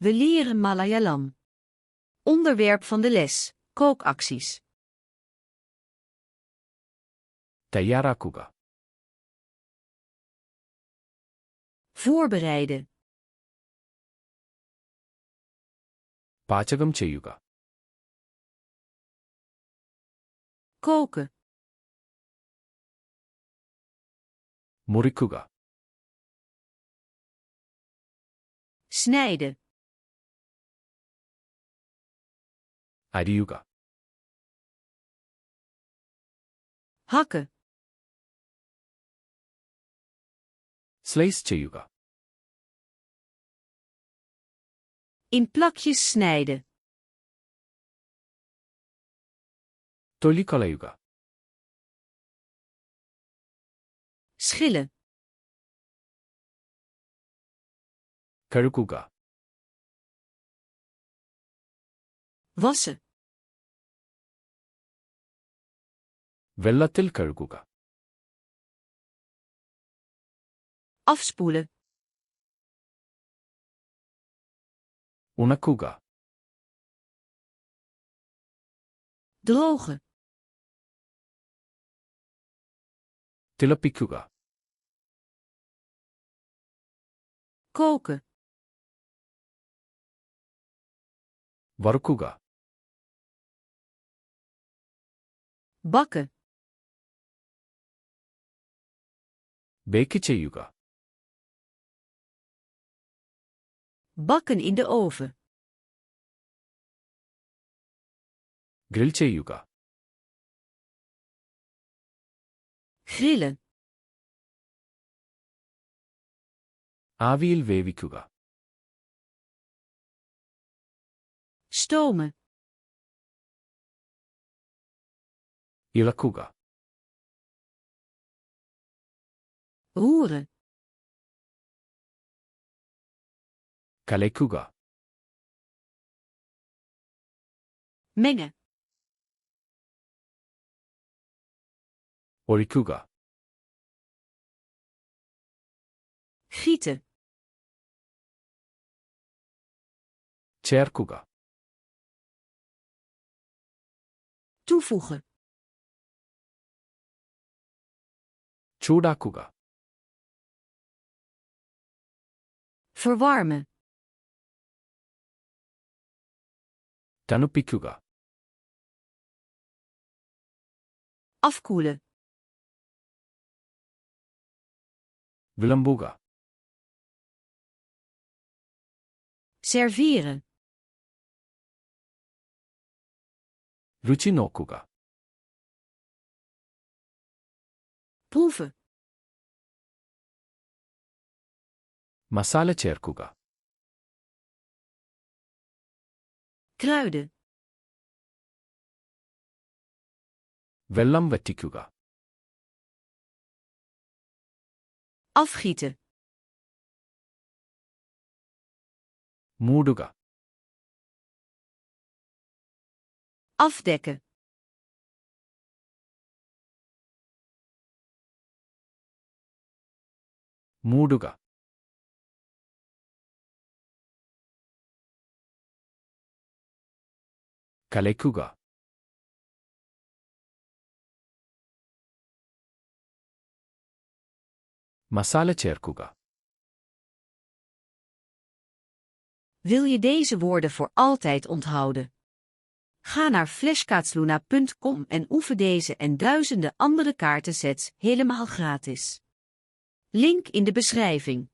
We leren Malayalam. Onderwerp van de les: kookacties. തയ്യാറാക്കുക. Voorbereiden. പാചകം ചെയ്യുക. Koken. മുറിക്കുക. Snijden. അരിയുക. Hakken. സ്ലൈസ് ചെയ്യുക. In plakjes snijden. തൊലി കളയുക. Schillen. കഴുകുക. Wassen. വെള്ളത്തിൽ കഴുകുക. Afspoelen. ഉണക്കുക. Drogen. തിളപ്പിക്കുക. Koken. വറുക്കുക. Bakken. ബേക്ക് ചെയ്യുക. Bakken in de oven. Grill ചെയ്യുക. Grillen. ആവിയിൽ വേവിക്കുക. Stomen. ഇളക്കുക. Roeren. കലയ്ക്കുക. Mengen. ഒഴിക്കുക. Gieten. ചേർക്കുക. Toevoegen. ചൂടാക്കുക. Verwarmen. തണുപ്പിക്കുക. Afkoelen. വിളമ്പുക. Serveren. രുചി നോക്കുക. Proeven. മസാല ചേർക്കുക. Kruiden. വെള്ളം വറ്റിക്കുക. Afgieten. മൂടുക. Afdekken. മൂടുക. കലയ്ക്കുക. മസാല ചേർക്കുക. Wil je deze woorden voor altijd onthouden? Ga naar flashkaatsluna.com en oefen deze en duizenden andere kaartensets helemaal gratis. Link in de beschrijving.